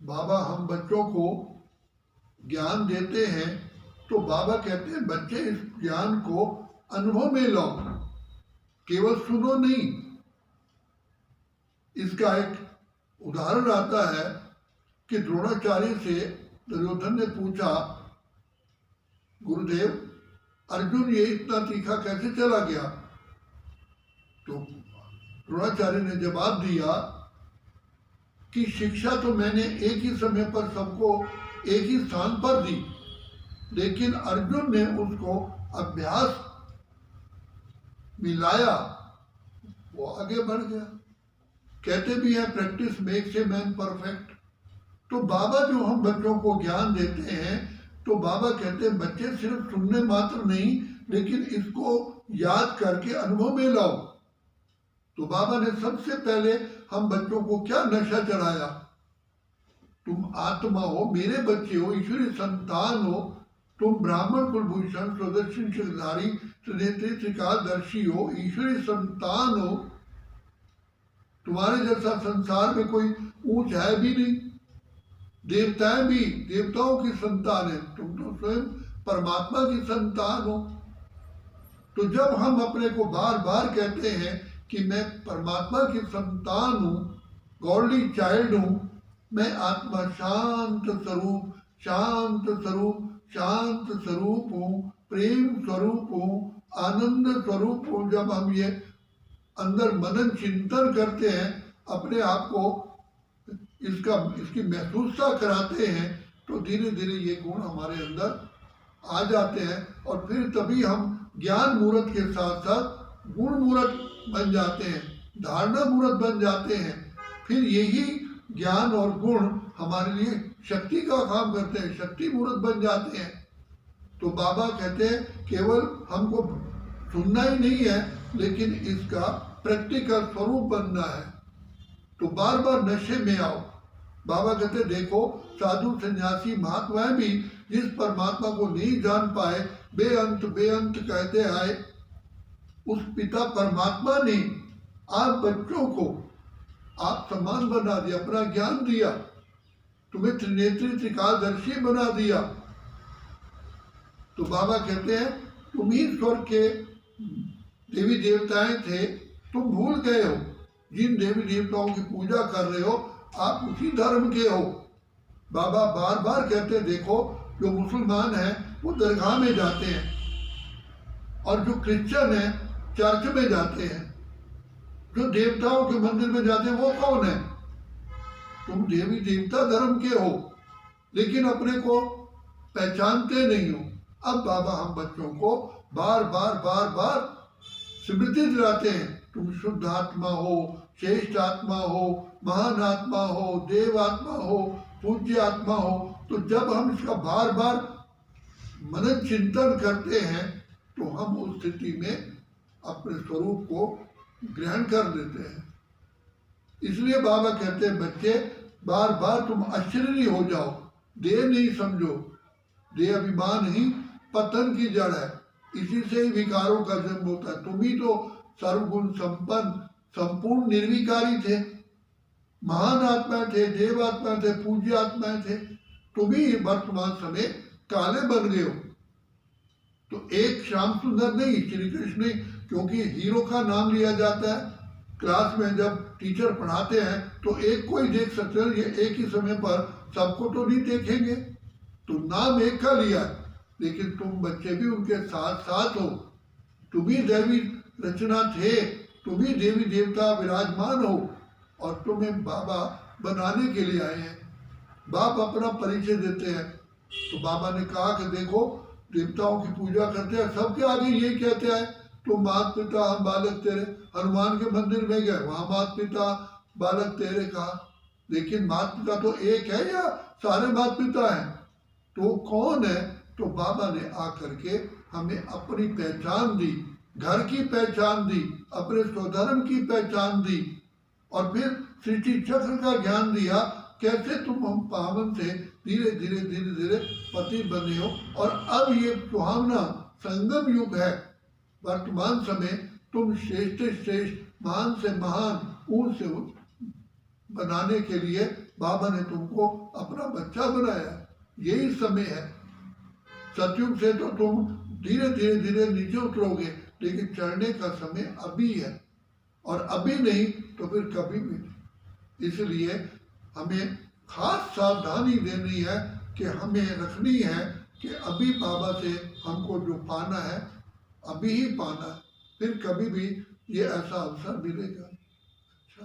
बाबा हम बच्चों को ज्ञान देते हैं तो बाबा कहते हैं बच्चे इस ज्ञान को अनुभव में लाओ, केवल सुनो नहीं। इसका एक उदाहरण आता है कि द्रोणाचार्य से दुर्योधन ने पूछा, गुरुदेव अर्जुन ये इतना तीखा कैसे चला गया? तो द्रोणाचार्य ने जवाब दिया कि शिक्षा तो मैंने एक ही समय पर सबको एक ही स्थान पर दी, लेकिन अर्जुन ने उसको अभ्यास मिलाया, वो आगे बढ़ गया। कहते भी हैं practice makes a man perfect. तो बाबा जो हम बच्चों को ज्ञान देते हैं तो बाबा कहते हैं बच्चे सिर्फ सुनने मात्र नहीं, लेकिन इसको याद करके अनुभव में लाओ। तो बाबा ने सबसे पहले हम बच्चों को क्या नशा चढ़ाया? तुम आत्मा हो, मेरे बच्चे हो, ईश्वरी संतान हो, तुम ब्राह्मण कुलभूषण स्वदर्शन चक्रधारी त्रिनेत्री त्रिकालदर्शी हो, ईश्वरी संतान हो। तुम्हारे जैसा संसार में कोई ऊंच है भी नहीं। देवताएं भी देवताओं की संतान है, तुम तो स्वयं परमात्मा की संतान हो। तो जब हम अपने को बार बार कहते हैं कि मैं परमात्मा की संतान हूँ, गॉडली चाइल्ड हूँ, मैं आत्मा शांत स्वरूप, शांत स्वरूप, शांत स्वरूप हूँ, प्रेम स्वरूप हूँ, आनंद स्वरूप हूँ। जब हम ये अंदर मनन चिंतन करते हैं, अपने आप को इसकी महसूसता कराते हैं, तो धीरे धीरे ये गुण हमारे अंदर आ जाते हैं और फिर तभी हम ज्ञान मूर्त के साथ साथ गुण मूर्त बन जाते हैं, धारणा मूर्त बन जाते हैं। फिर यही ज्ञान और गुण हमारे लिए शक्ति का काम करते हैं, शक्ति मूर्त बन जाते हैं। तो बाबा कहते हैं केवल हमको सुनना ही नहीं है, लेकिन इसका प्रैक्टिकल स्वरूप बनना है। तो बार बार नशे में आओ। बाबा कहते देखो साधु सन्यासी महात्माएं भी जिस परमात्मा को नहीं जान पाए, बेअंत बेअंत कहते आए, उस पिता परमात्मा ने आप बच्चों को आप समान बना दिया, अपना ज्ञान दिया, तुम्हें त्रिनेत्री त्रिकालदर्शी बना दिया। तो बाबा कहते हैं तुम ही स्वर्ग के देवी देवताएं थे, तुम भूल गए हो। जिन देवी देवताओं की पूजा कर रहे हो आप उसी धर्म के हो। बाबा बार बार कहते देखो जो मुसलमान हैं वो दरगाह में जाते हैं और जो क्रिश्चियन हैं चर्च में जाते हैं, जो देवताओं के मंदिर में जाते हैं वो कौन है? तुम देवी देवता धर्म के हो, लेकिन अपने को पहचानते नहीं हो। अब बाबा हम बच्चों को बार बार बार बार स्मृति दिलाते हैं, तुम शुद्ध आत्मा हो, श्रेष्ठ आत्मा हो, महान आत्मा हो, देव आत्मा हो, पूज्य आत्मा हो। तो जब हम इसका बार बार मनन चिंतन करते हैं तो हम उस स्थिति में अपने स्वरूप को ग्रहण कर लेते हैं। इसलिए बाबा कहते हैं बच्चे बार बार तुम आश्चर्य हो जाओ, देह नहीं समझो। देह अभिमान ही पतन की जड़ है, इसी से ही विकारों का जन्म होता है। तुम ही तो सर्वगुण संपन्न संपूर्ण निर्विकारी थे, महान आत्मा थे, देव आत्मा थे, पूज्य आत्मा थे। तुम ही वर्तमान समय काले बन गए हो। तो एक श्याम सुंदर नहीं, श्री कृष्ण नहीं, क्योंकि हीरो का नाम लिया जाता है। क्लास में जब टीचर पढ़ाते हैं तो एक को ही देख सकते हैं, ये एक ही समय पर सबको तो नहीं देखेंगे। तो नाम एक का लिया, लेकिन तुम बच्चे भी उनके साथ साथ हो। तुम ही दैवी रचना थे, तुम ही देवी देवता विराजमान हो और तुम्हें बाबा बनाने के लिए आए हैं। बाप अपना परिचय देते हैं। तो बाबा ने कहा कि देखो देवताओं की पूजा करते हैं, सबके आगे यही कहते हैं तुम मात पिता हम बालक तेरे। हनुमान के मंदिर में गए, वहाँ मात पिता बालक तेरे कहा, लेकिन मात पिता तो एक है या सारे मात पिता हैं? तो कौन है? तो बाबा ने आकर के हमें अपनी पहचान दी, घर की पहचान दी, अपने स्वधर्म की पहचान दी और फिर सृष्टि चक्र का ज्ञान दिया। कैसे तुम हम पावन से धीरे धीरे धीरे धीरे पति बने हो और अब ये सुहावना संगम युग है। वर्तमान समय तुम श्रेष्ठ श्रेष्ठ, महान से महान, ऊंच से ऊंच बनाने के लिए बाबा ने तुमको अपना बच्चा बनाया। यही समय है। सतयुग से तो तुम धीरे धीरे धीरे नीचे उतरोगे, लेकिन चढ़ने का समय अभी है, और अभी नहीं तो फिर कभी भी नहीं। इसलिए हमें खास सावधानी देनी है कि हमें रखनी है कि अभी बाबा से हमको जो पाना है अभी ही पाना है, फिर कभी भी ये ऐसा अवसर मिलेगा। अच्छा।